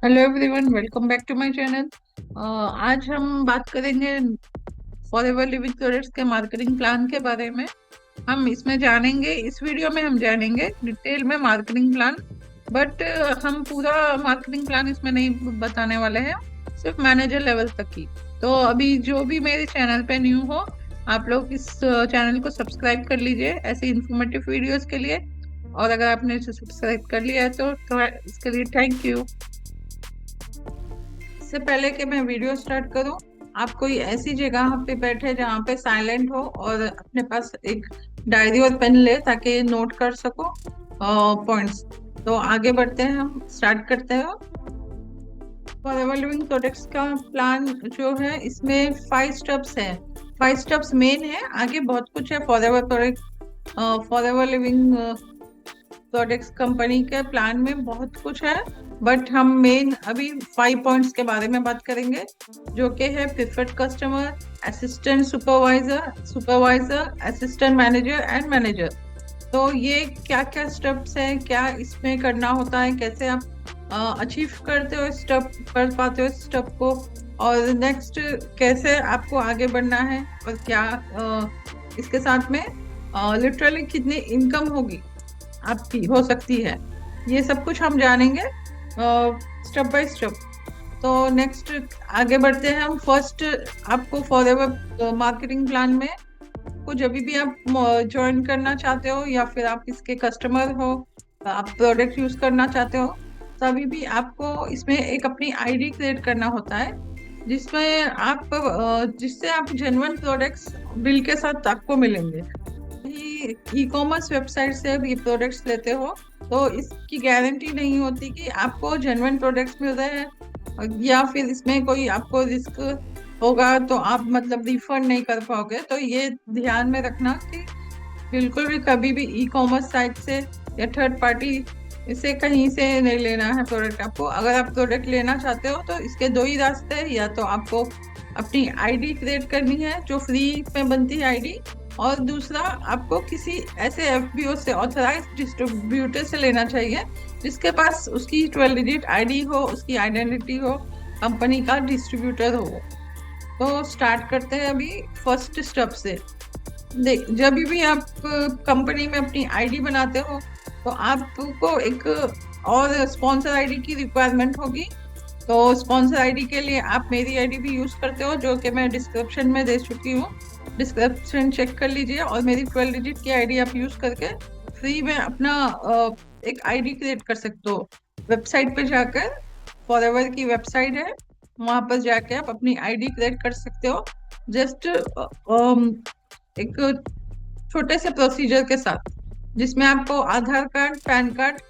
Hello everyone, welcome back to my channel. आज हम बात करेंगे फॉरएवर लिविंग प्रोडक्ट्स के मार्केटिंग प्लान के बारे में। हम इसमें जानेंगे, इस वीडियो में हम जानेंगे डिटेल में मार्केटिंग प्लान। बट हम पूरा मार्केटिंग प्लान इसमें नहीं बताने वाले हैं, सिर्फ मैनेजर लेवल तक ही। तो अभी जो भी मेरे चैनल पे न्यू हो, आप लोग इस चैनल को सब्सक्राइब कर लीजिए ऐसे इंफॉर्मेटिव वीडियोस के लिए। और अगर आपने इसे सब्सक्राइब कर लिया है तो इसके लिए थैंक यू। इससे पहले कि मैं वीडियो स्टार्ट करूं, आप कोई ऐसी जगह पे बैठे जहाँ पे साइलेंट हो और अपने पास एक डायरी और पेन ले ताकि नोट कर सको पॉइंट्स। तो आगे बढ़ते हैं, हम स्टार्ट करते हैं। फॉरएवर लिविंग प्रोडक्ट्स का प्लान जो है, इसमें 5 स्टेप्स है। 5 स्टेप्स मेन है, आगे बहुत कुछ है। Forever product, forever living products company के प्लान में बहुत कुछ है, बट हम मेन अभी 5 पॉइंट्स के बारे में बात करेंगे, जो कि है preferred customer, assistant supervisor, supervisor, assistant manager and manager. तो ये क्या क्या स्टेप्स हैं, क्या इसमें करना होता है, कैसे आप अचीव करते हो स्टेप, कर पाते हो स्टेप को, और नेक्स्ट कैसे आपको आगे बढ़ना है, और क्या इसके साथ में लिटरली कितनी इनकम होगी आपकी हो सकती है। ये सब कुछ हम जानेंगे स्टेप बाय स्टेप। तो नेक्स्ट आगे बढ़ते हैं हम। फर्स्ट, आपको फॉरएवर मार्केटिंग प्लान में को जब भी आप ज्वाइन करना चाहते हो या फिर आप इसके कस्टमर हो, आप प्रोडक्ट यूज करना चाहते हो, तभी भी आपको इसमें एक अपनी आईडी क्रिएट करना होता है, जिसमें आप जिससे आप जेन्युइन प्रोडक्ट्स बिल के साथ आपको मिलेंगे। ई कॉमर्स वेबसाइट से भी प्रोडक्ट्स लेते हो तो इसकी गारंटी नहीं होती कि आपको जेन्युइन प्रोडक्ट्स मिल रहे हैं, या फिर इसमें कोई आपको रिस्क होगा तो आप मतलब रिफंड नहीं कर पाओगे। तो ये ध्यान में रखना कि बिल्कुल भी कभी भी ई कॉमर्स साइट से या थर्ड पार्टी इसे कहीं से नहीं लेना है प्रोडक्ट आपको। अगर आप प्रोडक्ट लेना चाहते हो तो इसके दो ही रास्ते हैं, या तो आपको अपनी आईडी क्रिएट करनी है जो फ्री में बनती है आईडी, और दूसरा आपको किसी ऐसे एफबीओ से, ऑथराइज डिस्ट्रीब्यूटर से लेना चाहिए जिसके पास उसकी 12 डिजिट आईडी हो, उसकी आइडेंटिटी हो, कंपनी का डिस्ट्रीब्यूटर हो। तो स्टार्ट करते हैं अभी फर्स्ट स्टेप से। देख, जब भी आप कंपनी में अपनी आईडी बनाते हो तो आपको एक और स्पॉन्सर आईडी की रिक्वायरमेंट होगी। तो स्पॉन्सर आईडी के लिए आप मेरी आईडी भी यूज करते हो, जो कि मैं डिस्क्रिप्शन में दे चुकी हूँ। डिस्क्रिप्शन चेक कर लीजिए, और मेरी 12 डिजिट की आईडी आप यूज करके फ्री में अपना एक आईडी क्रिएट कर सकते हो। वेबसाइट पे जाकर, फॉरएवर की वेबसाइट है, वहां पर जाके आप अपनी आईडी क्रिएट कर सकते हो। जस्ट एक छोटे से प्रोसीजर के साथ, जिसमें आपको Aadhaar card, pan card,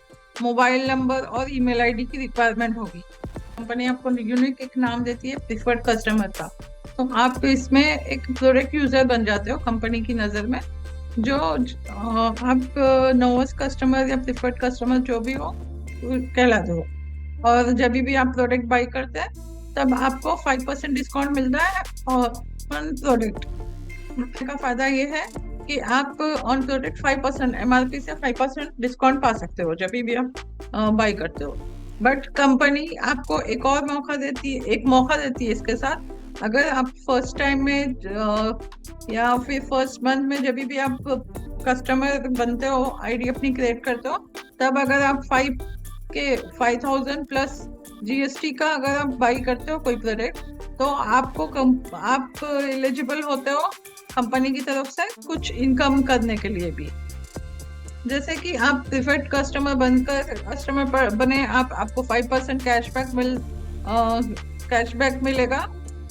mobile number और ईमेल आईडी की रिक्वायरमेंट होगी। कंपनी आपको यूनिक एक नाम देती है प्रिफर्ड कस्टमर का। तो आप इसमें एक प्रोडक्ट यूजर बन जाते हो कंपनी की नज़र में, जो आप नोवेस्ट कस्टमर या प्रिफर्ड कस्टमर जो भी हो कहलाते हो। और जब भी आप प्रोडक्ट बाई करते हैं तब आपको 5% डिस्काउंट मिलता है और ऑन प्रोडक्ट। का फायदा ये है कि आप ऑन प्रोडक्ट 5% एमआरपी से 5% डिस्काउंट पा सकते हो जब भी आप बाई करते हो। बट कंपनी आपको एक और मौका देती है, एक मौका देती है इसके साथ। अगर आप फर्स्ट टाइम में या फिर फर्स्ट मंथ में जब भी आप कस्टमर बनते हो, आईडी अपनी क्रिएट करते हो, तब अगर आप 5,000 प्लस जीएसटी का अगर आप बाई करते हो कोई प्रोडक्ट, तो आप एलिजिबल होते हो कंपनी की तरफ से कुछ इनकम करने के लिए भी। जैसे कि आप प्रीफर्ड कस्टमर बनकर कस्टमर बने, आपको 5% कैशबैक मिलेगा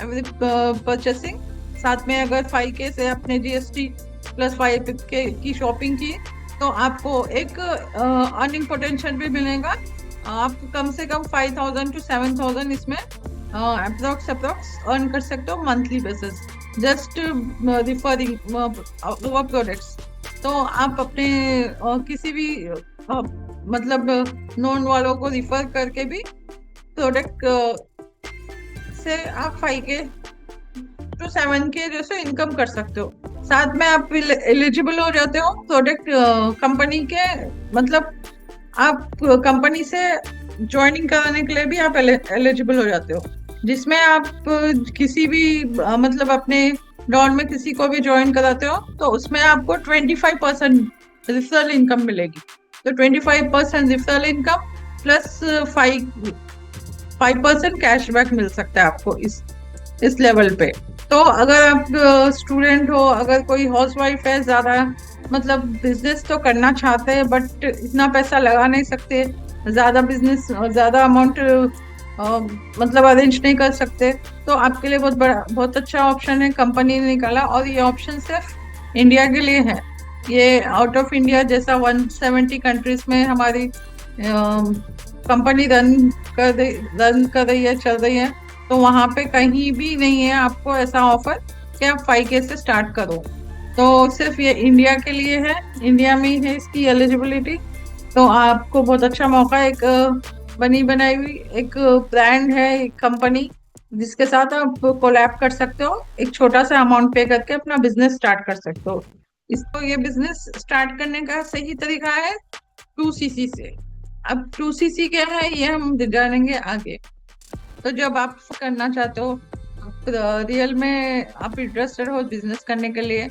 एवरी परचेसिंग। साथ में अगर 5K से आपने जीएसटी प्लस 5K की शॉपिंग की तो आपको एक अर्निंग पोटेंशियल भी मिलेगा। आप कम से कम 5,000 to 7,000 इसमें अप्रोक्स अर्न कर सकते हो monthly basis, just referring products. तो आप अपने किसी भी मतलब नॉन वालों को रिफर करके भी प्रोडक्ट से आप 5K to 7K जैसे इनकम कर सकते हो। साथ में आप एलिजिबल हो जाते हो प्रोडक्ट कंपनी के, मतलब आप कंपनी से ज्वाइनिंग कराने के लिए भी आप एलिजिबल हो जाते हो, जिसमें आप किसी भी मतलब अपने डॉन में किसी को भी ज्वाइन कराते हो तो उसमें आपको 25% रिफरल इनकम मिलेगी। तो 25% रिफरल इनकम प्लस 5% कैशबैक मिल सकता है आपको इस लेवल पे। तो अगर आप स्टूडेंट हो, अगर कोई हाउसवाइफ है, ज्यादा मतलब बिजनेस तो करना चाहते हैं बट इतना पैसा लगा नहीं सकते, ज्यादा बिजनेस ज्यादा अमाउंट मतलब अरेंज नहीं कर सकते, तो आपके लिए बहुत बड़ा बहुत अच्छा ऑप्शन है कंपनी ने निकाला। और ये ऑप्शन सिर्फ इंडिया के लिए है। ये आउट ऑफ इंडिया जैसा 170 कंट्रीज में हमारी कंपनी रन कर रही है, चल रही है, तो वहां पे कहीं भी नहीं है आपको ऐसा ऑफर कि आप 5K से स्टार्ट करो। तो सिर्फ ये इंडिया के लिए है, इंडिया में ही है इसकी एलिजिबिलिटी। तो आपको बहुत अच्छा मौका है, एक बनी बनाई हुई एक ब्रांड है, एक कंपनी जिसके साथ आप कोलैब कर सकते हो, एक छोटा सा अमाउंट पे करके अपना बिजनेस स्टार्ट कर सकते हो। इसको ये बिजनेस स्टार्ट करने का सही तरीका है 2CC से। अब 2CC क्या है ये हम जानेंगे आगे। तो जब आप करना चाहते हो, रियल में आप इंटरेस्टेड हो बिजनेस करने के लिए,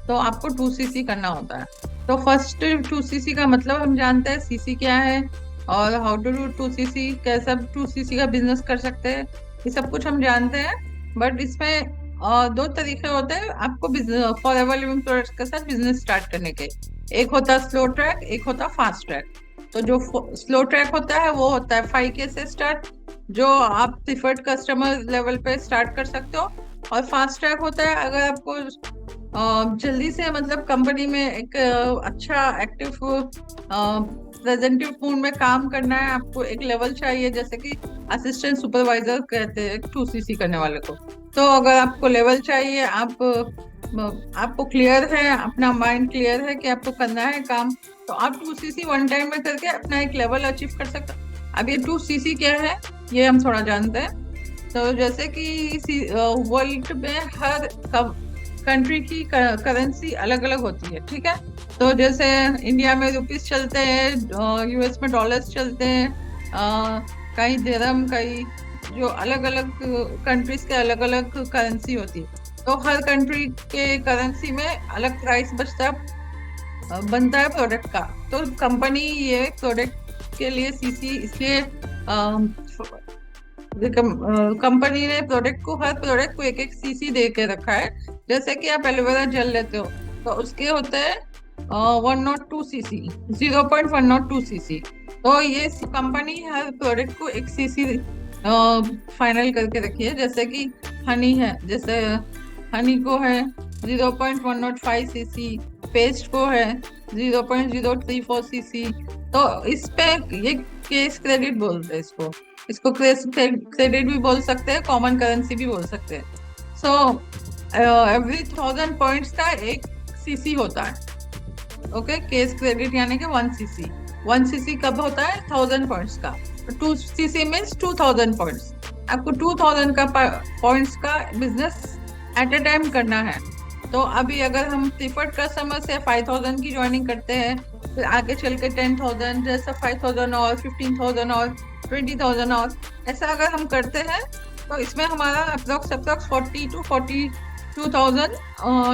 तो आपको 2CC करना होता है। तो फर्स्ट 2CC का मतलब हम जानते हैं, सीसी क्या है और हाउ टू डू 2CC, कैसे 2CC का बिजनेस कर सकते हैं, ये सब कुछ हम जानते हैं। बट इसमें दो तरीके होते हैं आपको फॉर एवर लिविंग प्रोडक्ट्स के साथ बिजनेस स्टार्ट करने के। एक होता है स्लो ट्रैक, एक होता है फास्ट ट्रैक। तो जो स्लो ट्रैक होता है वो होता है 5K से स्टार्ट, जो आप प्रिफर्ड कस्टमर लेवल पे स्टार्ट कर सकते हो। और फास्ट ट्रैक होता है अगर आपको जल्दी से मतलब कंपनी में एक अच्छा एक्टिव प्रेजेंटिव पूर्ण में काम करना है, आपको एक लेवल चाहिए, जैसे कि असिस्टेंट सुपरवाइजर कहते हैं 2CC करने वाले को। तो अगर आपको लेवल चाहिए, आपको क्लियर है, अपना माइंड क्लियर है कि आपको करना है काम, तो आप 2CC वन टाइम में करके अपना एक लेवल अचीव कर सकते हो। अब ये 2CC क्या है ये हम थोड़ा जानते हैं। तो जैसे कि वर्ल्ड में हर कंट्री की करेंसी अलग अलग होती है, ठीक है। तो जैसे इंडिया में रुपीस चलते हैं, यूएस में डॉलर्स चलते हैं, कहीं दिरहम, कहीं जो अलग अलग कंट्रीज के अलग अलग करेंसी होती है। तो हर कंट्री के करेंसी में अलग प्राइस बनता है प्रोडक्ट का। तो कंपनी ये प्रोडक्ट के लिए सीसी इसलिए कंपनी ने प्रोडक्ट को हर प्रोडक्ट को एक एक सीसी दे के रखा है। जैसे कि आप एलोवेरा जेल लेते हो तो उसके होते हैं 102cc, 0.102cc। तो ये कंपनी हर प्रोडक्ट को एक सीसी फाइनल करके रखी है। जैसे कि हनी है, जैसे हनी को है 0.105cc, पेस्ट को है 0.034cc। तो इस पे ये केस क्रेडिट बोलते हैं इसको केस क्रेडिट भी बोल सकते हैं, कॉमन करेंसी भी बोल सकते हैं। सो एवरी 1000 पॉइंट्स का एक सीसी होता है। ओके, केस क्रेडिट यानी कि 1cc। 1cc कब होता है? 1000 पॉइंट्स का। 2cc means 2000 points. आपको 2000 का पॉइंट्स का बिजनेस एट ए टाइम करना है। तो अभी अगर हम प्रीफर्ड कस्टमर से 5000 की ज्वाइनिंग करते हैं, फिर आगे चल के 10,000, जैसा 5000 और 15,000 और 20,000 और ऐसा अगर हम करते हैं, तो इसमें हमारा अप्रोक्स 40 to 42,000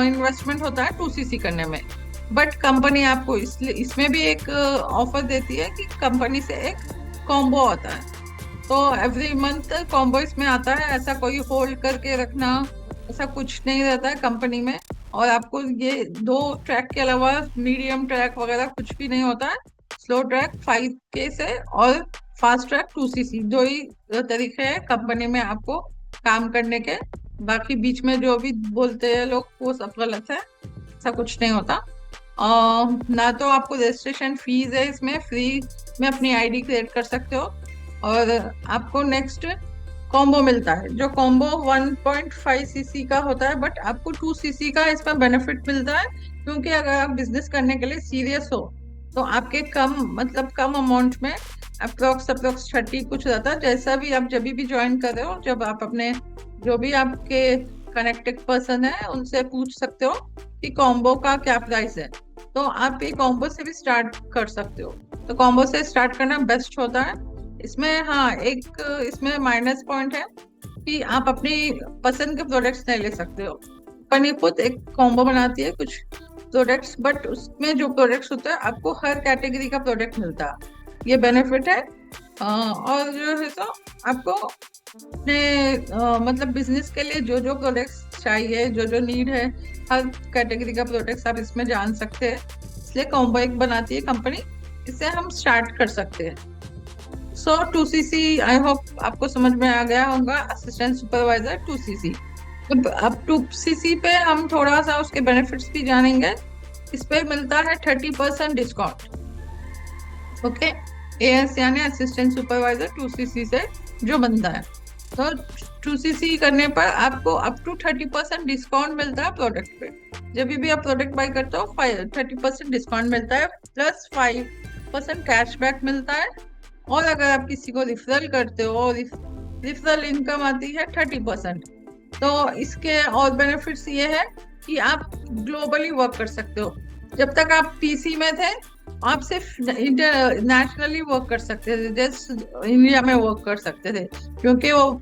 इन्वेस्टमेंट होता है 2CC करने में। बट कंपनी आपको इसमें भी एक ऑफर देती है कि कंपनी से एक कॉम्बो आता है। तो एवरी मंथ कॉम्बो इसमें आता है, ऐसा कोई होल्ड करके रखना ऐसा कुछ नहीं रहता है कंपनी में। और आपको ये 2 ट्रैक के अलावा मीडियम ट्रैक वगैरह कुछ भी नहीं होता है। स्लो ट्रैक 5K से और फास्ट ट्रैक 2CC, 2 ही तरीके हैं कंपनी में आपको काम करने के। बाकी बीच में जो भी बोलते हैं लोग वो सब गलत है, ऐसा कुछ नहीं होता। ना तो आपको रजिस्ट्रेशन फीस है, इसमें फ्री में अपनी आईडी क्रिएट कर सकते हो। और आपको नेक्स्ट कॉम्बो मिलता है, जो कॉम्बो 1.5cc का होता है, बट आपको 2cc का इसमें बेनिफिट मिलता है। क्योंकि अगर आप बिजनेस करने के लिए सीरियस हो तो आपके कम अमाउंट में अप्रोक्स 30 कुछ रहता है। जैसा भी आप जब भी ज्वाइन कर रहे हो, जब आप अपने जो भी आपके कनेक्टेड पर्सन है उनसे पूछ सकते हो कि कॉम्बो का क्या प्राइस है। तो आप ये कॉम्बो से भी स्टार्ट कर सकते हो। तो कॉम्बो से स्टार्ट करना बेस्ट होता है। इसमें हाँ एक इसमें माइनस पॉइंट है कि आप अपनी पसंद के प्रोडक्ट्स नहीं ले सकते हो। कंपनी खुद एक कॉम्बो बनाती है कुछ प्रोडक्ट्स, बट उसमें जो प्रोडक्ट्स होते हैं आपको हर कैटेगरी का प्रोडक्ट मिलता है, ये बेनिफिट है। और जो है तो आपको अपने मतलब बिजनेस के लिए जो जो प्रोडक्ट्स चाहिए, जो जो नीड है, हर कैटेगरी का प्रोडक्ट्स आप इसमें जान सकते हैं। इसलिए कॉम्बो एक बनाती है कंपनी, इससे हम स्टार्ट कर सकते हैं। सो 2cc आई होप आपको समझ में आ गया होगा, असिस्टेंट सुपरवाइजर 2cc। अब 2cc पे हम थोड़ा सा उसके बेनिफिट्स भी जानेंगे। इस पे मिलता है 30% डिस्काउंट। ओके, एएस यानी असिस्टेंट सुपरवाइजर 2cc से जो बनता है, तो 2cc करने पर आपको अप टू 30% डिस्काउंट मिलता है प्रोडक्ट पे। जब भी आप प्रोडक्ट बाय करते हो 30% डिस्काउंट मिलता है, प्लस 5% कैशबैक मिलता है। और अगर आप किसी को रिफरल करते हो, रिफरल इनकम आती है 30%। तो इसके और बेनिफिट्स ये है कि आप ग्लोबली वर्क कर सकते हो। जब तक आप पीसी में थे आप सिर्फ नेशनली वर्क कर सकते थे, जस्ट इंडिया में वर्क कर सकते थे, क्योंकि वो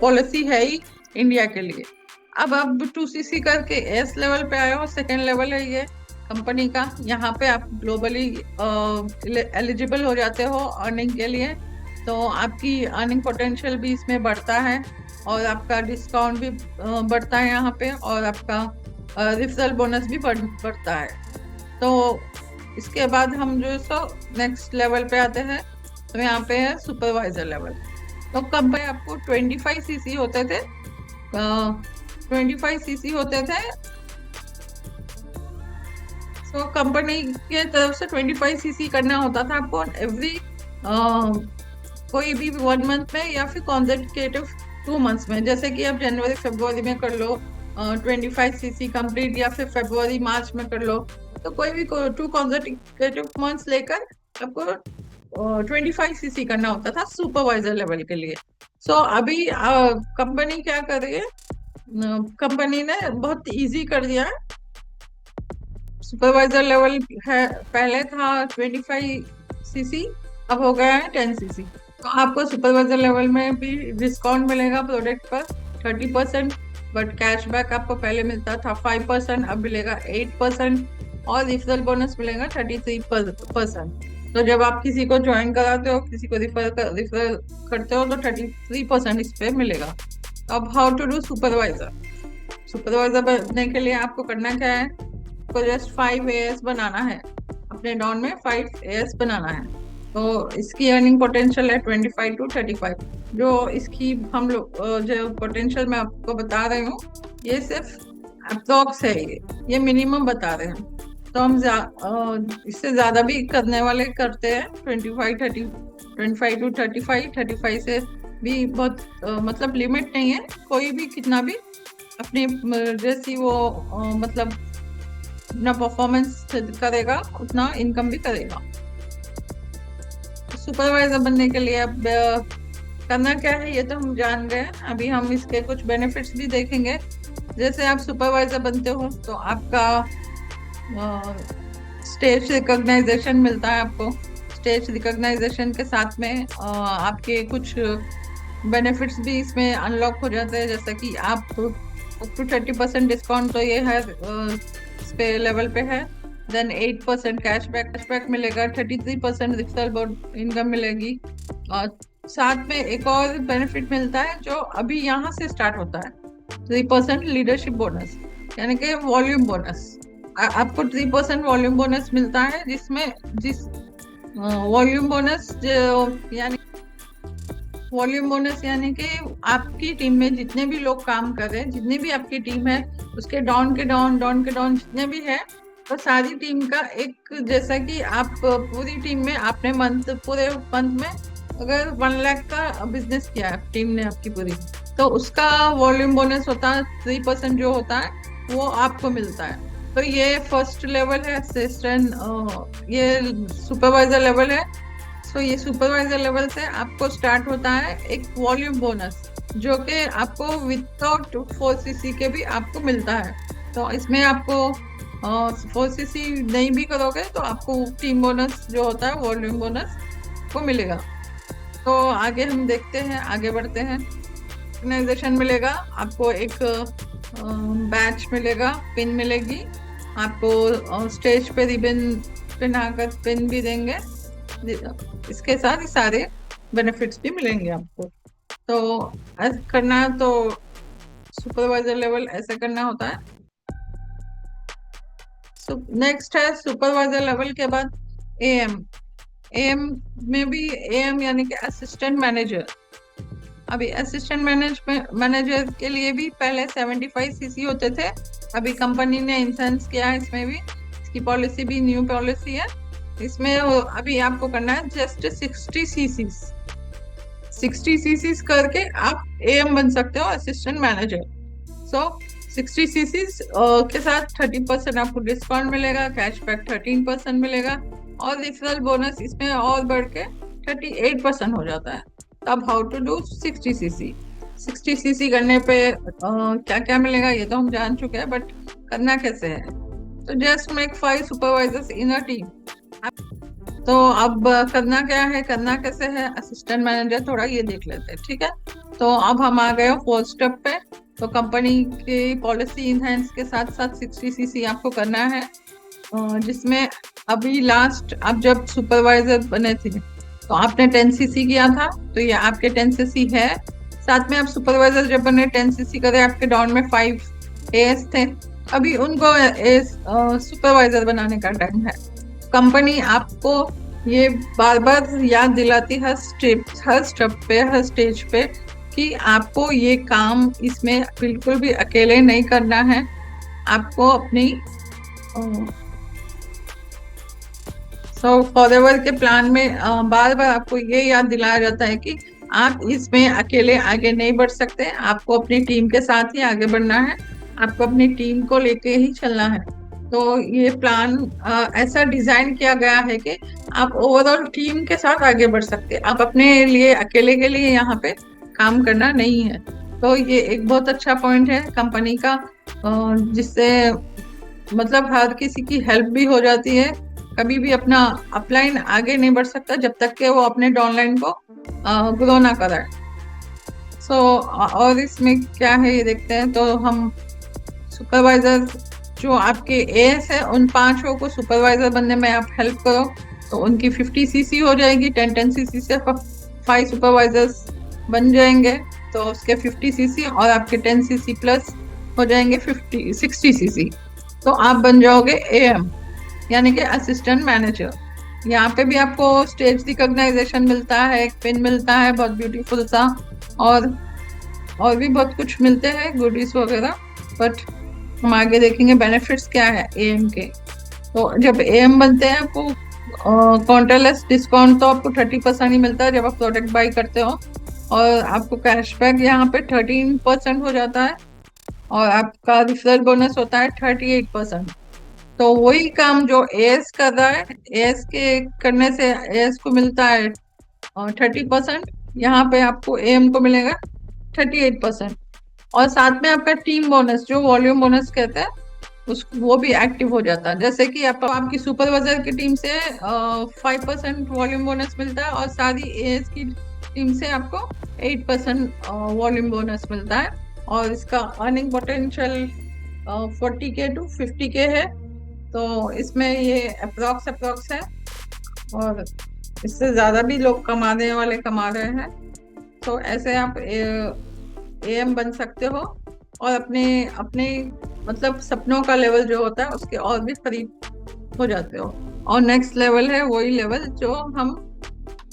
पॉलिसी है ही इंडिया के लिए। अब 2cc करके एस लेवल पे आए हो, सेकेंड लेवल है ये कंपनी का। यहाँ पे आप ग्लोबली एलिजिबल हो जाते हो अर्निंग के लिए, तो आपकी अर्निंग पोटेंशियल भी इसमें बढ़ता है, और आपका डिस्काउंट भी बढ़ता है यहाँ पे, और आपका रिफरल बोनस भी बढ़ता है। तो इसके बाद हम जो सो नेक्स्ट लेवल पे आते हैं, तो यहाँ पे है सुपरवाइजर लेवल। तो कंपनी आपको 25cc होते थे, 25cc होते थे। तो कंपनी के तरफ से 25cc करना होता था आपको एवरी कोई भी 1 मंथ में, या फिर कॉन्सेक्यूटिव 2 मंथ्स में। जैसे कि आप जनवरी फरवरी में कर लो 25cc कंप्लीट, या फिर फरवरी मार्च में कर लो। तो कोई भी 2 कॉन्सेक्यूटिव मंथ्स लेकर आपको 25cc करना होता था सुपरवाइजर लेवल के लिए। सो अभी कंपनी क्या कर रही है, कंपनी ने बहुत इजी कर दिया है। सुपरवाइजर लेवल है, पहले था 25cc, अब हो गया है 10cc। तो आपको सुपरवाइजर लेवल में भी डिस्काउंट मिलेगा प्रोडक्ट पर 30%, बट कैशबैक आपको पहले मिलता था 5%, अब मिलेगा 8%, और रिफरल बोनस मिलेगा 33%। तो जब आप किसी को ज्वाइन कराते हो, किसी को रिफर करते हो, तो 33% इस पे मिलेगा। अब how to do supervisor. Supervisor बनने के लिए आपको करना क्या है, आपको जस्ट 5 AS बनाना है, अपने डाउन में 5 AS बनाना है। तो इसकी अर्निंग पोटेंशियल है 25 to 35। जो इसकी हम लोग जो पोटेंशियल मैं आपको बता रही हूँ, ये सिर्फ अप्रोक्स है, ये मिनिमम बता रहे हैं। तो हम इससे ज्यादा भी करने वाले करते हैं, 25 to 35। 35 से भी बहुत मतलब लिमिट नहीं है, कोई भी कितना भी अपनी जैसी वो मतलब अपना परफॉर्मेंस करेगा उतना इनकम भी करेगा। सुपरवाइजर बनने के लिए अब करना क्या है ये तो हम जान गए। अभी हम इसके कुछ बेनिफिट्स भी देखेंगे। जैसे आप सुपरवाइजर बनते हो तो आपका स्टेज रिकॉग्नाइजेशन मिलता है। आपको स्टेज रिकॉग्नाइजेशन के साथ में आपके कुछ बेनिफिट्स भी इसमें अनलॉक हो जाते हैं, जैसे कि आप अप टू 30% डिस्काउंट तो ये है इस पे लेवल पे है। देन 8% कैशबैक मिलेगा, 33% रिफरल इनकम मिलेगी, और साथ में एक और बेनिफिट मिलता है जो अभी यहाँ से स्टार्ट होता है, 3% लीडरशिप बोनस, यानी कि वॉल्यूम बोनस। आपको 3% वॉल्यूम बोनस मिलता है, जिसमें वॉल्यूम बोनस यानी कि आपकी टीम में जितने भी लोग काम कर रहे हैं, जितनी भी आपकी टीम है, उसके डाउन के डाउन जितने भी है, तो सारी टीम का एक, जैसा कि आप पूरी टीम में आपने पूरे मंथ में अगर 1 लाख का बिजनेस किया है टीम ने आपकी पूरी, तो उसका वॉल्यूम बोनस होता है 3% जो होता है वो आपको मिलता है। तो ये फर्स्ट लेवल है असिस्टेंट, ये सुपरवाइजर लेवल है। तो ये सुपरवाइजर लेवल से आपको स्टार्ट होता है एक वॉल्यूम बोनस, जो कि आपको विदाउट 4cc के भी आपको मिलता है। तो इसमें आपको 4cc नहीं भी करोगे तो आपको टीम बोनस जो होता है वॉल्यूम बोनस वो मिलेगा। तो आगे हम देखते हैं, आगे बढ़ते हैं। ऑर्गेनाइजेशन मिलेगा आपको, एक बैच मिलेगा, पिन मिलेगी आपको, स्टेज पे रिबन पहनाकर पिन भी देंगे। इसके साथ ही सारे बेनिफिट्स भी मिलेंगे आपको। तो ऐसे करना है तो सुपरवाइजर लेवल ऐसे करना होता है। नेक्स्ट है सुपरवाइजर लेवल के बाद एएम। एएम में भी एएम यानी कि असिस्टेंट मैनेजर। अभी असिस्टेंट मैनेजर के लिए भी पहले 75 सीसी होते थे, अभी कंपनी ने इंसेंस किया है इसमें भी, इसकी पॉलिसी भी न्यू पॉलिसी है। इसमें अभी आपको करना है जस्ट 60 सीसी। 60 सीसी करके आप एएम बन सकते हो, असिस्टेंट मैनेजर। सो 60 सीसी के साथ 30% आपको डिस्काउंट मिलेगा, कैशबैक 13% मिलेगा, और रेफरल बोनस इसमें और बढ़ के 38% हो जाता है। अब how to do 60 CC. 60 CC करने पे क्या क्या मिलेगा ये तो हम जान चुके हैं, बट करना कैसे है? तो just make 5 supervisors in a team. तो अब करना क्या है, करना कैसे है असिस्टेंट मैनेजर, थोड़ा ये देख लेते हैं, ठीक है। तो अब हम आ गए 4th स्टेप पे। तो कंपनी की पॉलिसी इनहेंस के साथ साथ 60 सीसी आपको करना है, जिसमें अभी लास्ट आप जब सुपरवाइजर बने थे तो आपने 10 सीसी किया था, तो ये आपके 10 सीसी है। साथ में आप सुपरवाइजर जब बने 10 सीसी करे, आपके डाउन में 5 एएस थे, अभी उनको सुपरवाइजर बनाने का टाइम है। कंपनी आपको ये बार बार याद दिलाती हर स्टेप पे, हर स्टेज पे, कि आपको ये काम इसमें बिल्कुल भी अकेले नहीं करना है। आपको अपनी फॉरएवर के प्लान में बार बार आपको ये याद दिलाया जाता है कि आप इसमें अकेले आगे नहीं बढ़ सकते, आपको अपनी टीम के साथ ही आगे बढ़ना है, आपको अपनी टीम को लेके ही चलना है। तो ये प्लान ऐसा डिजाइन किया गया है कि आप ओवरऑल टीम के साथ आगे बढ़ सकते, आप अपने लिए अकेले के लिए यहाँ पे काम करना नहीं है। तो ये एक बहुत अच्छा पॉइंट है कंपनी का, जिससे मतलब हर किसी की हेल्प भी हो जाती है। कभी भी अपना अपलाइन आगे नहीं बढ़ सकता जब तक कि वो अपने डाउनलाइन को ग्रो ना कराए। और इसमें क्या है ये देखते हैं। तो हम सुपरवाइजर जो आपके एएस है उन 5 को सुपरवाइजर बनने में आप हेल्प करो, तो उनकी 50 सीसी हो जाएगी। 10 सीसी से 5 सुपरवाइजर्स बन जाएंगे, तो उसके 50 सीसी और आपके 10 सीसी प्लस हो जाएंगे 60 सीसी। तो आप बन जाओगे एएम यानी कि असिस्टेंट मैनेजर। यहाँ पे भी आपको स्टेज रिकॉग्नाइजेशन मिलता है, एक पिन मिलता है बहुत ब्यूटीफुल सा, और भी बहुत कुछ मिलते हैं गुडीज वगैरह, बट हम आगे देखेंगे बेनिफिट्स क्या है एएम के। तो जब एएम बनते हैं आपको काउंटरलेस डिस्काउंट तो आपको 30% ही मिलता है जब आप प्रोडक्ट बाई करते हो, और आपको कैशबैक यहाँ पे 13% हो जाता है, और आपका रेफरल बोनस होता है 38%। तो वही काम जो एएस कर रहा है, एएस के करने से एएस को मिलता है 30%, यहाँ पे आपको एएम को मिलेगा 38%। और साथ में आपका टीम बोनस जो वॉल्यूम बोनस कहते हैं वो भी एक्टिव हो जाता है। जैसे कि आपकी सुपरवाइजर की टीम से 5% वॉल्यूम बोनस मिलता है, और सारी एएस की टीम से आपको 8% वॉल्यूम बोनस मिलता है, और इसका earning potential 40K to 50K है। तो इसमें ये अप्रोक्स है, और इससे ज्यादा भी लोग कमाने वाले कमा रहे हैं। तो ऐसे आप एएम बन सकते हो, और अपने मतलब सपनों का लेवल जो होता है उसके और भी करीब हो जाते हो। और नेक्स्ट लेवल है वही लेवल जो हम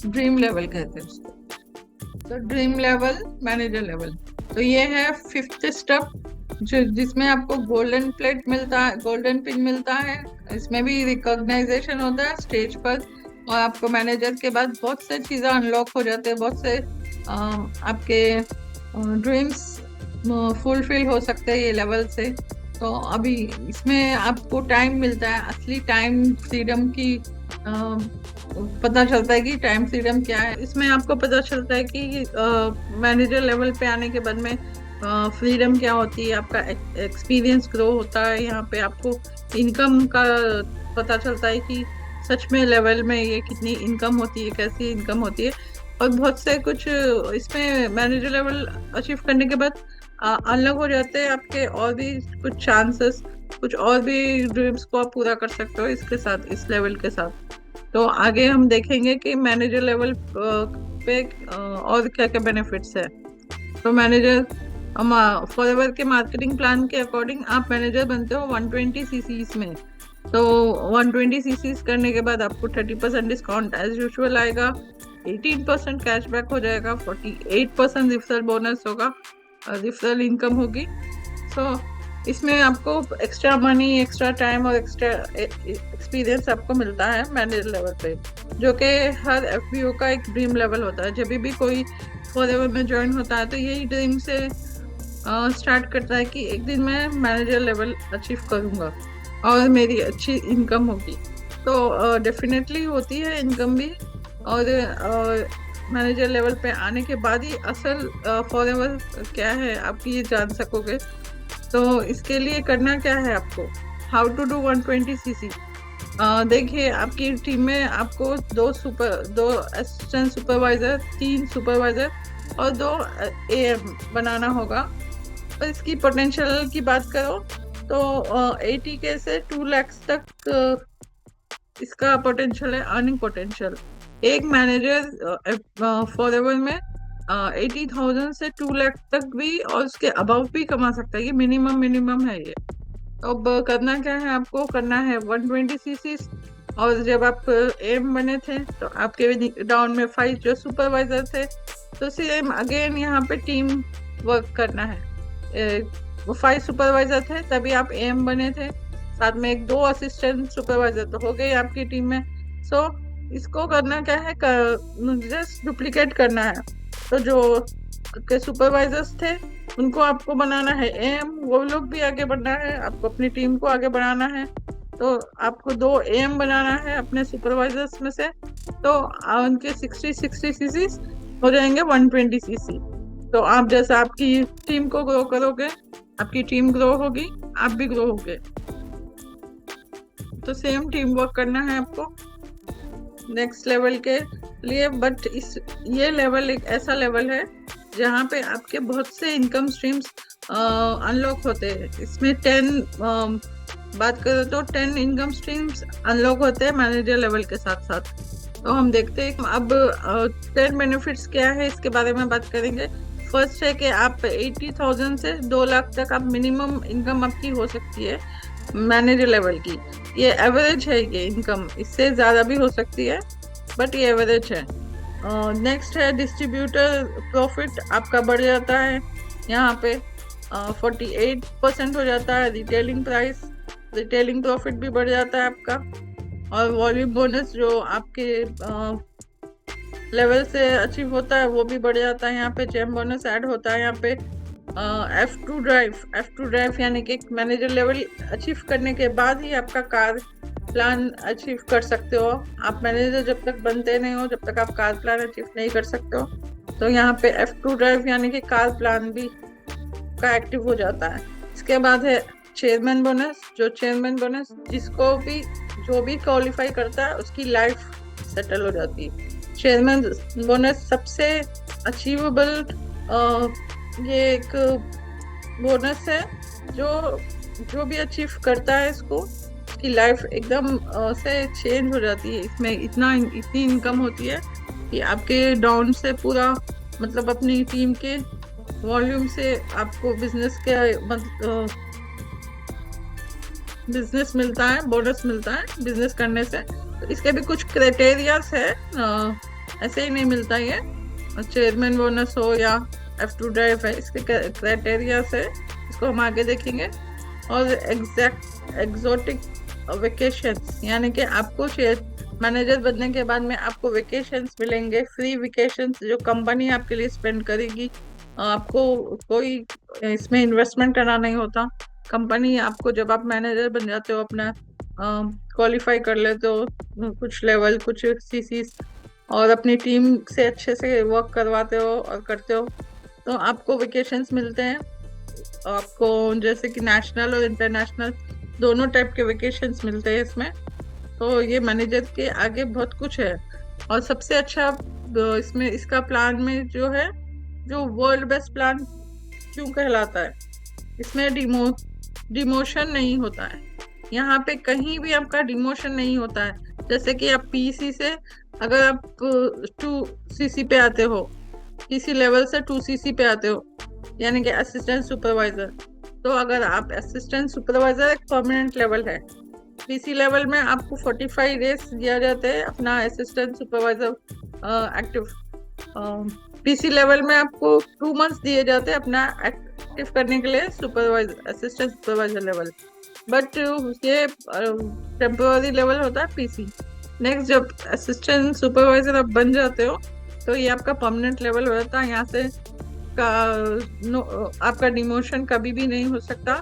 ड्रीम लेवल कहते हैं उसको। तो ड्रीम लेवल मैनेजर लेवल, तो ये है 5th स्टेप जिसमें आपको गोल्डन प्लेट मिलता है, गोल्डन पिन मिलता है। इसमें भी रिकॉग्नाइजेशन होता है स्टेज पर, और आपको मैनेजर के बाद बहुत से चीज़ें अनलॉक हो जाते हैं, बहुत से आपके ड्रीम्स फुलफिल हो सकते हैं ये लेवल से। तो अभी इसमें आपको टाइम मिलता है, असली टाइम फ्रीडम की पता चलता है कि टाइम फ्रीडम क्या है। इसमें आपको पता चलता है कि मैनेजर लेवल पे आने के बाद में फ्रीडम क्या होती है, आपका एक्सपीरियंस ग्रो होता है। यहाँ पे आपको इनकम का पता चलता है कि सच में लेवल में ये कितनी इनकम होती है, कैसी इनकम होती है। और बहुत से कुछ इसमें मैनेजर लेवल अचीव करने के बाद अनलॉक हो जाते हैं आपके और भी कुछ चांसेस, कुछ और भी ड्रीम्स को आप पूरा कर सकते हो इसके साथ, इस लेवल के साथ। तो आगे हम देखेंगे कि मैनेजर लेवल पे और क्या क्या बेनिफिट्स है। तो मैनेजर फॉरएवर के मार्केटिंग प्लान के अकॉर्डिंग आप मैनेजर बनते हो 120 सीसीज में। तो 120 सीसीज करने के बाद आपको 30% डिस्काउंट एज यूजुअल आएगा, 18% कैशबैक हो जाएगा, 48% रिफरल बोनस होगा, रिफरल इनकम होगी। सो इसमें आपको एक्स्ट्रा मनी, एक्स्ट्रा टाइम और एक्स्ट्रा एक्सपीरियंस आपको मिलता है मैनेजर लेवल पे, जो कि हर एफबीओ का एक ड्रीम लेवल होता है। जब भी कोई फॉरएवर में ज्वाइन होता है तो यही ड्रीम से स्टार्ट करता है कि एक दिन मैं मैनेजर लेवल अचीव करूँगा और मेरी अच्छी इनकम होगी। तो डेफिनेटली होती है इनकम भी, और मैनेजर लेवल पे आने के बाद ही असल फॉरएवर क्या है आप ये जान सकोगे। तो इसके लिए करना क्या है आपको, हाउ टू डू 120 सीसी। देखिए, आपकी टीम में आपको दो असिस्टेंट सुपरवाइजर, 3 सुपरवाइजर और 2 एएम बनाना होगा। और इसकी पोटेंशियल की बात करो तो 80K से 2 लाख तक इसका पोटेंशियल है, अर्निंग पोटेंशियल। एक मैनेजर फॉरएवर में 80,000 से 2 लाख तक भी और उसके अबव भी कमा सकता है। ये मिनिमम है ये। अब करना क्या है, आपको करना है 120 सीसी। और जब आप एम बने थे तो आपके डाउन में 5 जो सुपरवाइजर थे, तो सेम अगेन यहाँ पे टीम वर्क करना है। वो 5 सुपरवाइजर थे तभी आप एम बने थे, साथ में 2 असिस्टेंट सुपरवाइजर तो हो गए आपकी टीम में। सो इसको करना क्या है, जस्ट डुप्लीकेट करना है। तो जो के सुपरवाइजर्स थे उनको आपको बनाना है एम, वो लोग भी आगे बढ़ना है, आपको अपनी टीम को आगे बढ़ाना है। तो आपको 2 एम बनाना है अपने सुपरवाइजर्स में से, तो उनके 60 सीसी हो जाएंगे 120 सीसी। तो आप जैसा आपकी टीम को ग्रो करोगे, आपकी टीम ग्रो होगी, आप भी ग्रो होगे। तो सेम टीम वर्क करना है आपको नेक्स्ट लेवल के लिए। बट ये लेवल एक ऐसा लेवल है जहाँ पे आपके बहुत से इनकम स्ट्रीम्स अनलॉक होते हैं। इसमें 10 बात करें तो 10 इनकम स्ट्रीम्स अनलॉक होते हैं मैनेजर लेवल के साथ साथ। तो हम देखते हैं अब 10 बेनिफिट्स क्या है, इसके बारे में बात करेंगे। फर्स्ट है कि आप 80,000 से 2 लाख तक आप मिनिमम इनकम आपकी हो सकती है मैनेजर लेवल की। ये एवरेज है, ये इनकम इससे ज़्यादा भी हो सकती है, बट ये एवरेज है। नेक्स्ट है डिस्ट्रीब्यूटर प्रॉफिट आपका बढ़ जाता है यहाँ पे 48% हो जाता है। रिटेलिंग प्रॉफिट भी बढ़ जाता है आपका। और वॉल्यूम बोनस जो आपके लेवल से अचीव होता है वो भी बढ़ जाता है यहाँ पे। जेम बोनस ऐड होता है यहाँ पे। F2 ड्राइव यानी कि मैनेजर लेवल अचीव करने के बाद ही आपका कार प्लान अचीव कर सकते हो। आप मैनेजर जब तक बनते नहीं हो, जब तक आप कार प्लान अचीव नहीं कर सकते हो। तो यहाँ पे F2 ड्राइव यानी कि कार प्लान भी का एक्टिव हो जाता है। इसके बाद है चेयरमैन बोनस। चेयरमैन बोनस जो भी क्वालिफाई करता है उसकी लाइफ सेटल हो जाती है। चेयरमैन बोनस सबसे अचीवेबल ये एक बोनस है जो भी अचीव करता है इसको, उसकी लाइफ एकदम से चेंज हो जाती है। इसमें इतनी इनकम होती है कि आपके डाउन से पूरा मतलब अपनी टीम के वॉल्यूम से आपको बिजनेस मिलता है, बोनस मिलता है बिजनेस करने से। तो इसके भी कुछ क्राइटेरियाज है, ऐसे ही नहीं मिलता ये। चेयरमैन बोनस हो या F2 ड्राइव है, इसके क्राइटेरिया है, इसको हम आगे देखेंगे। और एग्जॉटिक वेकेशंस यानी कि आपको मैनेजर बनने के बाद में आपको वेकेशंस मिलेंगे, फ्री वेकेशंस जो कंपनी आपके लिए स्पेंड करेगी। आपको कोई इसमें इन्वेस्टमेंट करना नहीं होता। कंपनी आपको जब आप मैनेजर बन जाते हो, अपना क्वालिफाई कर लेते हो कुछ लेवल, कुछ सीसीज, और अपनी टीम से अच्छे से वर्क करवाते हो और करते हो, तो आपको वेकेशंस मिलते हैं। आपको जैसे कि नेशनल और इंटरनेशनल दोनों टाइप के वेकेशंस मिलते हैं इसमें। तो ये मैनेजर के आगे बहुत कुछ है। और सबसे अच्छा इसमें इसका प्लान में जो है, जो वर्ल्ड बेस्ट प्लान क्यों कहलाता है, इसमें डिमोशन नहीं होता है। यहाँ पे कहीं भी आपका डिमोशन नहीं होता है। जैसे कि आप पीसी से अगर आप 2 सीसी पे आते हो, पीसी लेवल से 2 सीसी पे आते हो, यानी कि असिस्टेंट सुपरवाइजर, तो अगर आप असिस्टेंट सुपरवाइजर एक परमानेंट लेवल है। पीसी लेवल में आपको 45 डेज दिया जाता है अपना assistant supervisor active. PC level में आपको 2 मंथ्स दिए जाते हैं अपना एक्टिव करने के लिए supervisor, assistant supervisor level. But ये टेम्पोररी लेवल होता है पीसी। नेक्स्ट जब असिस्टेंट सुपरवाइजर आप बन जाते हो तो ये आपका परमानेंट लेवल हो जाता है। यहाँ से आपका डिमोशन कभी भी नहीं हो सकता,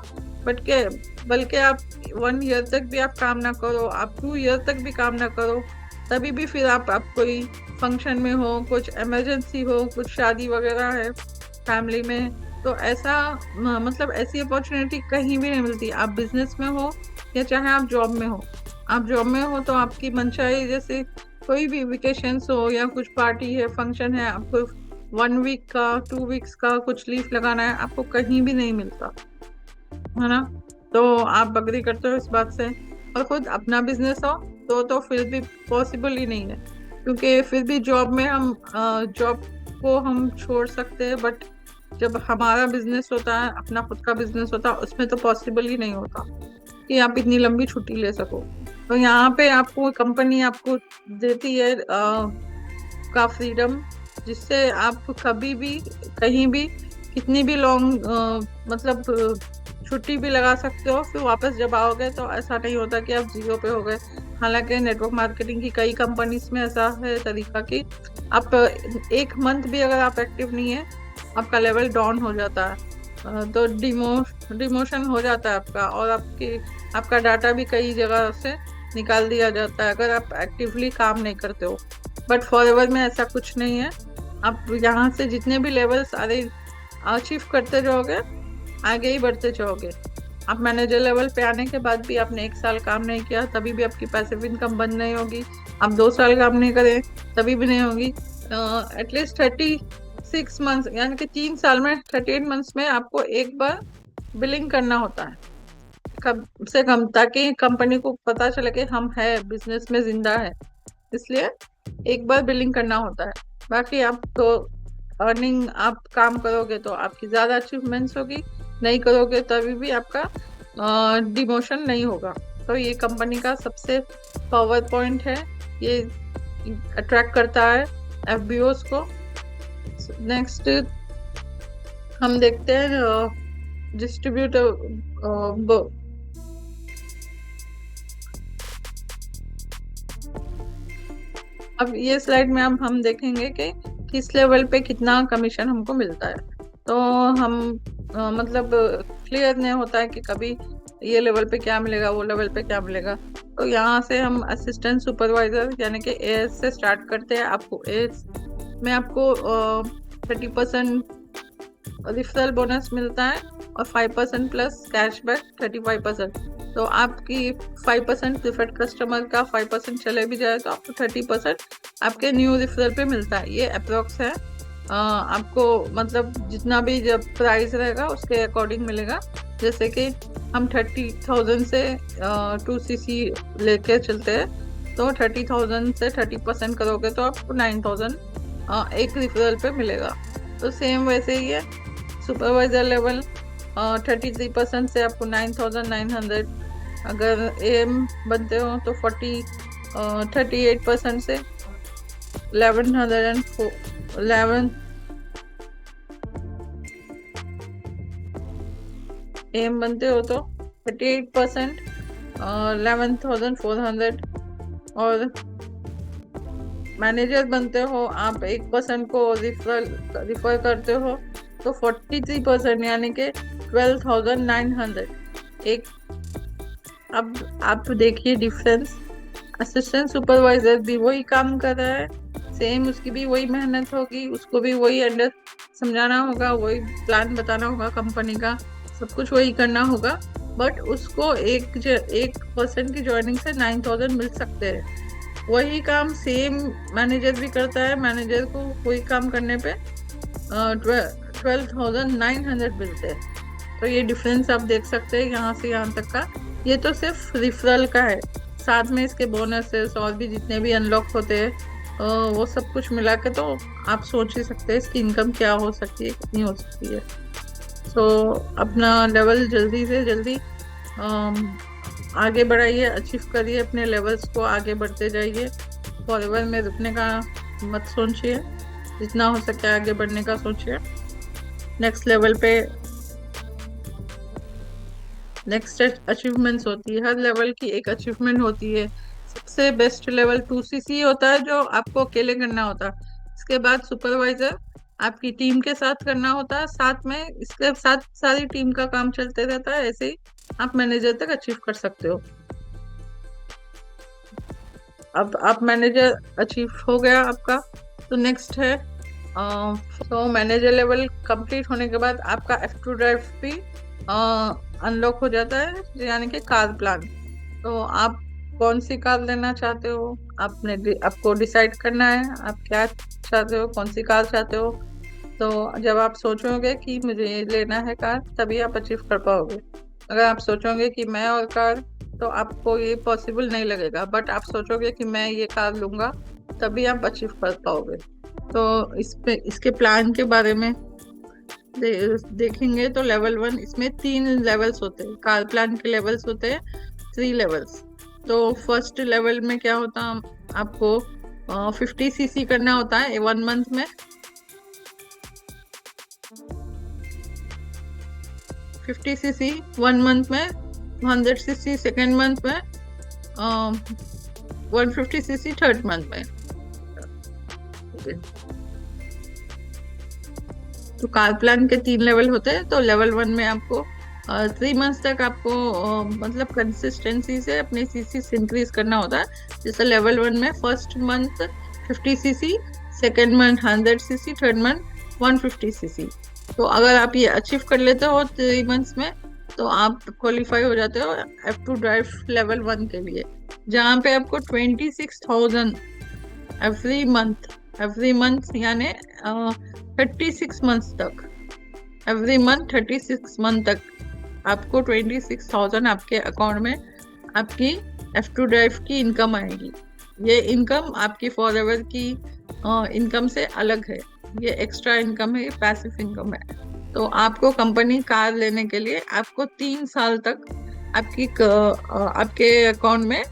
बल्कि आप 1 ईयर तक भी आप काम ना करो, आप 2 ईयर तक भी काम ना करो, तभी भी फिर आप कोई फंक्शन में हो, कुछ इमरजेंसी हो, कुछ शादी वगैरह है फैमिली में, तो ऐसा मतलब ऐसी अपॉर्चुनिटी कहीं भी नहीं मिलती। आप बिजनेस में हो या चाहे आप जॉब में हो। आप जॉब में हो तो आपकी मनचाही जैसे कोई भी वेकेशंस हो या कुछ पार्टी है, फंक्शन है, आपको 1 वीक का 2 वीक्स का कुछ लीव लगाना है, आपको कहीं भी नहीं मिलता है ना। तो आप अग्री करते हो इस बात से। और खुद अपना बिजनेस हो तो फिर भी पॉसिबल ही नहीं है, क्योंकि फिर भी जॉब में हम जॉब को हम छोड़ सकते हैं, बट जब हमारा बिजनेस होता है, अपना खुद का बिजनेस होता है, उसमें तो पॉसिबल ही नहीं होता कि आप इतनी लंबी छुट्टी ले सको। तो यहाँ पे आपको कंपनी आपको देती है का फ्रीडम, जिससे आप कभी भी कहीं भी कितनी भी लॉन्ग मतलब छुट्टी भी लगा सकते हो। फिर वापस जब आओगे तो ऐसा नहीं होता कि आप जीरो पे हो गए। हालांकि नेटवर्क मार्केटिंग की कई कंपनीज में ऐसा है तरीका कि आप 1 मंथ भी अगर आप एक्टिव नहीं है, आपका लेवल डाउन हो जाता है, तो डिमोशन हो जाता है आपका, और आपका डाटा भी कई जगह से निकाल दिया जाता है अगर आप एक्टिवली काम नहीं करते हो। बट फॉरएवर में ऐसा कुछ नहीं है। आप यहाँ से जितने भी लेवल्स सारे अचीव करते जाओगे, आगे ही बढ़ते जाओगे। आप मैनेजर लेवल पे आने के बाद भी आपने 1 साल काम नहीं किया, तभी भी आपकी पैसिव इनकम बंद नहीं होगी। आप 2 साल काम नहीं करें, तभी भी नहीं होगी। एटलीस्ट 36 मंथ्स, यानी कि 3 साल में 38 मंथ्स में आपको एक बार बिलिंग करना होता है कम से कम, ताकि कंपनी को पता चले कि हम है, बिजनेस में जिंदा है। इसलिए एक बार बिलिंग करना होता है। बाकी आपको अर्निंग, आप काम करोगे तो आपकी ज्यादा अचीवमेंट्स होगी, नहीं करोगे तभी भी आपका डिमोशन नहीं होगा। तो ये कंपनी का सबसे पावर पॉइंट है, ये अट्रैक्ट करता है एफबीओस को। नेक्स्ट हम देखते हैं डिस्ट्रीब्यूटर। अब ये स्लाइड में अब हम देखेंगे कि किस लेवल पे कितना कमीशन हमको मिलता है। तो हम मतलब क्लियर नहीं होता है कि कभी ये लेवल पे क्या मिलेगा, वो लेवल पे क्या मिलेगा। तो यहाँ से हम असिस्टेंट सुपरवाइजर यानी कि एएस से स्टार्ट करते हैं। आपको एएस में आपको 30% रिफरल बोनस मिलता है और 5% प्लस कैशबैक 35%। तो आपकी 5% प्रिफर्ड कस्टमर का 5% चले भी जाए तो आपको 30% आपके न्यू रिफरल पे मिलता है। ये अप्रोक्स है, आपको मतलब जितना भी जब प्राइस रहेगा उसके अकॉर्डिंग मिलेगा। जैसे कि हम 30,000 से 2cc लेके चलते हैं, तो 30,000 से 30% करोगे तो आपको 9,000 एक रिफरल पे मिलेगा। तो सेम वैसे ही है सुपरवाइजर लेवल, 33% से आपको 9,900। अगर एम बनते हो तो 38% से 11 एम बनते हो तो 38% 11,400। और मैनेजर बनते हो आप 1% को रिफर करते हो तो 43% यानी कि 12,900 एक। अब आप देखिए डिफरेंस, असिस्टेंट सुपरवाइजर भी वही काम कर रहा है, सेम उसकी भी वही मेहनत होगी, उसको भी वही अंडर समझाना होगा, वही प्लान बताना होगा कंपनी का, सब कुछ वही करना होगा। बट उसको 1% की ज्वाइनिंग से 9,000 मिल सकते हैं। वही काम सेम मैनेजर भी करता है। मैनेजर को वही काम करने पे 12,900 मिलते हैं। तो ये डिफरेंस आप देख सकते हैं यहाँ से यहाँ तक का। ये तो सिर्फ रिफरल का है, साथ में इसके बोनसेस और भी जितने भी अनलॉक होते हैं वो सब कुछ मिला के तो आप सोच ही सकते हैं इसकी इनकम क्या हो सकती है, कितनी हो सकती है। सो अपना लेवल जल्दी से जल्दी आगे बढ़ाइए, अचीव करिए अपने लेवल्स को, आगे बढ़ते जाइए। फॉरएवर में रुकने का मत सोचिए, जितना हो सके आगे बढ़ने का सोचिए। नेक्स्ट लेवल पे नेक्स्ट अचीवमेंट्स होती है, हर लेवल की एक अचीवमेंट होती है। सबसे बेस्ट लेवल 2CC होता है जो आपको अकेले करना होता है। इसके बाद सुपरवाइजर आपकी टीम के साथ करना होता है, साथ में इसके साथ सारी टीम का काम चलते रहता है। ऐसे ही आप मैनेजर तक अचीव कर सकते हो। अब आप मैनेजर अचीव हो गया आपका, तो नेक्स्ट है तो मैनेजर लेवल कंप्लीट होने के बाद आपका F2 ड्राइव भी अनलॉक हो जाता है, यानी कि कार प्लान। तो आप कौन सी कार लेना चाहते हो, आपको डिसाइड करना है आप क्या चाहते हो, कौन सी कार चाहते हो। तो जब आप सोचोगे कि मुझे ये लेना है कार, तभी आप अचीव कर पाओगे। अगर आप सोचोगे कि मैं और कार, तो आपको ये पॉसिबल नहीं लगेगा। बट आप सोचोगे कि मैं ये कार लूंगा, तभी आप अचीव कर पाओगे। तो इसके प्लान के बारे में देखेंगे तो लेवल 1, इसमें 3 लेवल्स होते हैं। कार प्लान के लेवल्स होते हैं 3 लेवल्स। तो फर्स्ट लेवल में क्या होता है, आपको 50cc करना होता है 1 मंथ में। 50cc 1 मंथ में, 100cc सेकेंड मंथ में, 150cc थर्ड मंथ में। तो कार प्लान के 3 लेवल होते हैं। तो लेवल 1 में आपको 3 मंथ्स तक आपको मतलब कंसिस्टेंसी से अपने सीसी इंक्रीज करना होता है। जैसे लेवल 1 में first month 50cc, second month 100cc, third month 150cc। तो अगर आप ये अचीव कर लेते हो 3 मंथ्स में, तो आप क्वालिफाई हो जाते हो F2 ड्राइव लेवल 1 के लिए, जहाँ पे आपको 26,000 एवरी मंथ यानी 36 मंथ्स तक, एवरी मंथ 36 मंथ तक आपको 26,000 आपके अकाउंट में आपकी F2 ड्राइव की इनकम आएगी। ये इनकम आपकी फॉरएवर की इनकम से अलग है, ये एक्स्ट्रा इनकम है, ये पैसिव इनकम है। तो आपको कंपनी कार लेने के लिए आपको 3 साल तक आपके अकाउंट में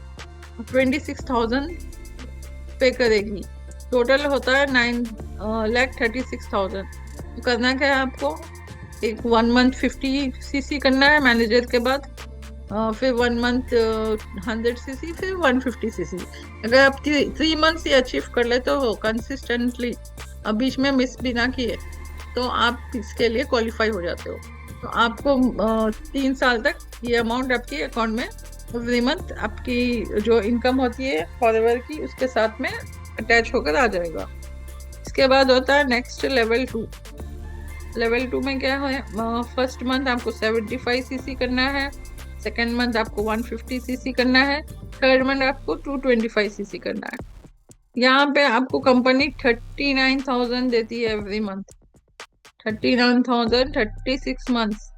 26,000 पे करेगी। टोटल होता है 9,36,000। तो करना क्या है आपको, एक 1 मंथ 50cc करना है मैनेजर के बाद, फिर 1 मंथ 100cc, फिर 150cc। अगर आप 3 मंथ्स ही अचीव कर लेते हो कंसिस्टेंटली, अब बीच में मिस भी ना किए, तो आप इसके लिए क्वालिफाई हो जाते हो। तो आपको 3 साल तक ये अमाउंट आपके अकाउंट में एवरी मंथ आपकी जो इनकम होती है फॉरएवर की, उसके साथ में अटैच होकर आ जाएगा। इसके बाद होता है नेक्स्ट लेवल 2। लेवल 2 में क्या है, फर्स्ट मंथ आपको 75cc करना है, सेकेंड मंथ आपको 150cc करना है, थर्ड मंथ आपको 225cc करना है। यहाँ पे आपको कंपनी 39,000 देती है एवरी मंथ, 39,000 36 मंथ्स।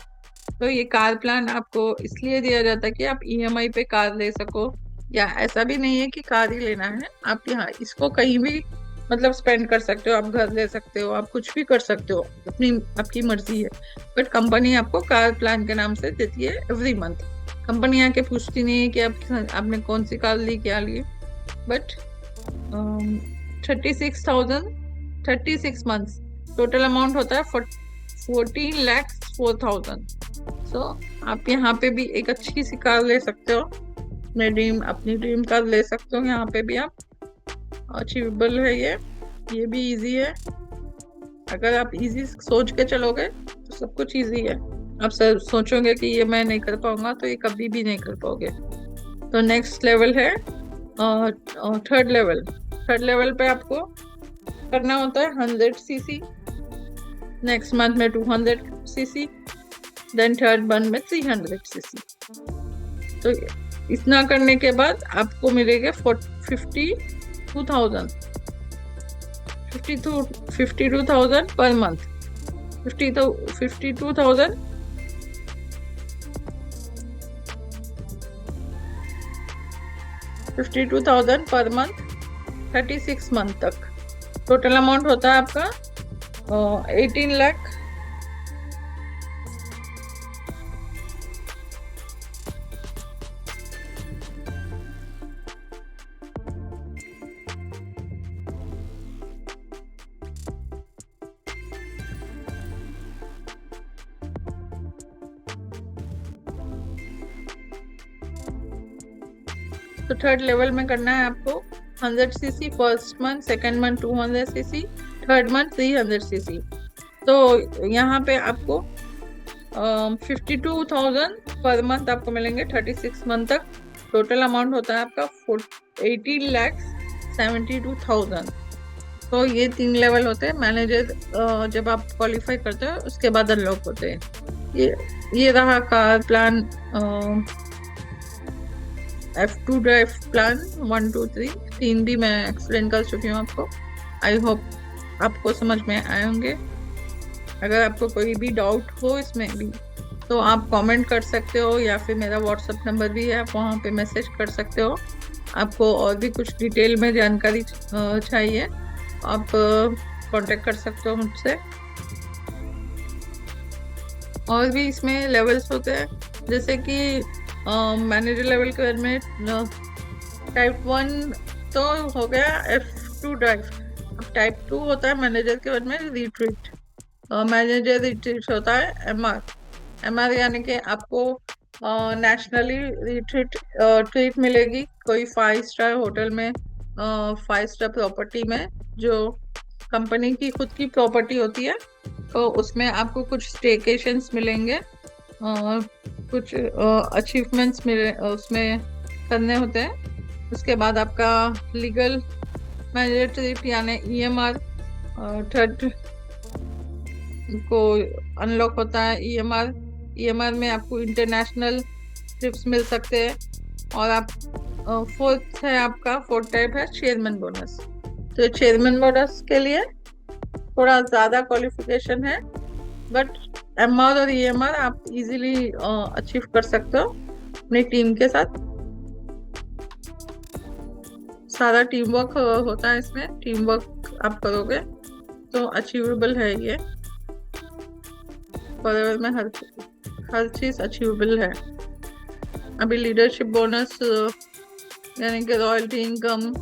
तो ये कार प्लान आपको इसलिए दिया जाता है कि आप EMI पे कार ले सको, या ऐसा भी नहीं है कि कार ही लेना है, आप यहाँ इसको कहीं भी मतलब स्पेंड कर सकते हो, आप घर ले सकते हो, आप कुछ भी कर सकते हो, आपकी मर्जी है। बट कंपनी आपको कार प्लान के नाम से देती है एवरी मंथ। कंपनी आके पूछती नहीं है कि आपने कौन सी कार ली, क्या ली, बट 36,000 36 मंथ्स टोटल अमाउंट होता है 14,04,000। सो आप यहाँ पे भी एक अच्छी सी कार ले सकते हो, अपनी ड्रीम कार ले सकते हो। यहाँ पे भी आप अचीवेबल है, ये भी इजी है। अगर आप इजी सोच के चलोगे तो सब कुछ इजी है। आप सोचोगे कि ये मैं नहीं कर पाऊंगा, तो ये कभी भी नहीं कर पाओगे। तो नेक्स्ट लेवल है थर्ड लेवल। थर्ड लेवल पे आपको करना होता है 100cc, नेक्स्ट मंथ में 200cc, देन थर्ड मंथ में 300cc। तो इतना करने के बाद आपको मिलेगा 52,000 52,000 per month. 52,000 52,000 per month 36 month तक। टोटल अमाउंट होता है आपका 18 लाख। तो थर्ड लेवल में करना है आपको 100 CC first month, second month 200 CC, third month 300 CC. तो यहाँ पे आपको 52,000 पर मंथ आपको मिलेंगे 36 मंथ तक। टोटल अमाउंट होता है आपका 18,72,000। तो ये 3 लेवल होते हैं मैनेजर। जब आप क्वालिफाई करते हो उसके बाद अनलॉक होते हैं। ये रहा car plan, F2 drive plan 1 2 3 तीन भी मैं एक्सप्लेन कर चुकी हूँ आपको। आई होप आपको समझ में आए होंगे। अगर आपको कोई भी डाउट हो इसमें भी तो आप कमेंट कर सकते हो, या फिर मेरा व्हाट्सएप नंबर भी है, आप वहाँ पे मैसेज कर सकते हो। आपको और भी कुछ डिटेल में जानकारी चाहिए आप कांटेक्ट कर सकते हो मुझसे। और भी इसमें लेवल्स होते हैं, जैसे कि मैनेजर लेवल के बारे में टाइप 1 तो हो गया F2 ड्राइव। अब टाइप 2 होता है मैनेजर के बारे में रिट्रीट। मैनेजर रिट्रीट होता है MR यानी कि आपको नेशनली रिट्रीट ट्रीट मिलेगी कोई 5 स्टार होटल में, 5 स्टार प्रॉपर्टी में, जो कंपनी की खुद की प्रॉपर्टी होती है। तो उसमें आपको कुछ स्टेकेशंस मिलेंगे, कुछ अचीवमेंट्स मिले उसमें करने होते हैं। उसके बाद आपका लीगल मैनेजर ट्रिप यानी EMR थर्ड को अनलॉक होता है। EMR में आपको इंटरनेशनल ट्रिप्स मिल सकते हैं। और आप फोर्थ है आपका, फोर्थ टाइप है चेयरमैन बोनस। तो चेयरमैन बोनस के लिए थोड़ा ज़्यादा क्वालिफिकेशन है, बट MR और EMR आप इजीली अचीव कर सकते हो अपनी टीम के साथ। सारा टीम वर्क होता है इसमें, टीम वर्क आप करोगे तो अचीवेबल है ये। फॉरएवर में हर चीज़ अचीवेबल है। अभी लीडरशिप बोनस यानी कि royalty income,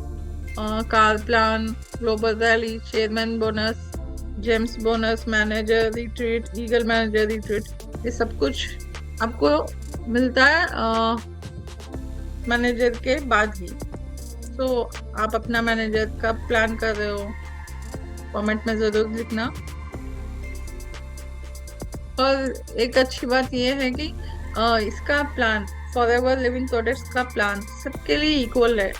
car plan, global rally, chairman bonus, James bonus, manager retreat, eagle manager retreat, ये सब कुछ आपको मिलता है मैनेजर के बाद ही। तो आप अपना मैनेजर का प्लान कर रहे हो, कमेंट में ज़रूर लिखना। और एक अच्छी बात यह है कि इसका प्लान फॉरएवर लिविंग प्रोडक्ट्स का प्लान सबके लिए इक्वल है।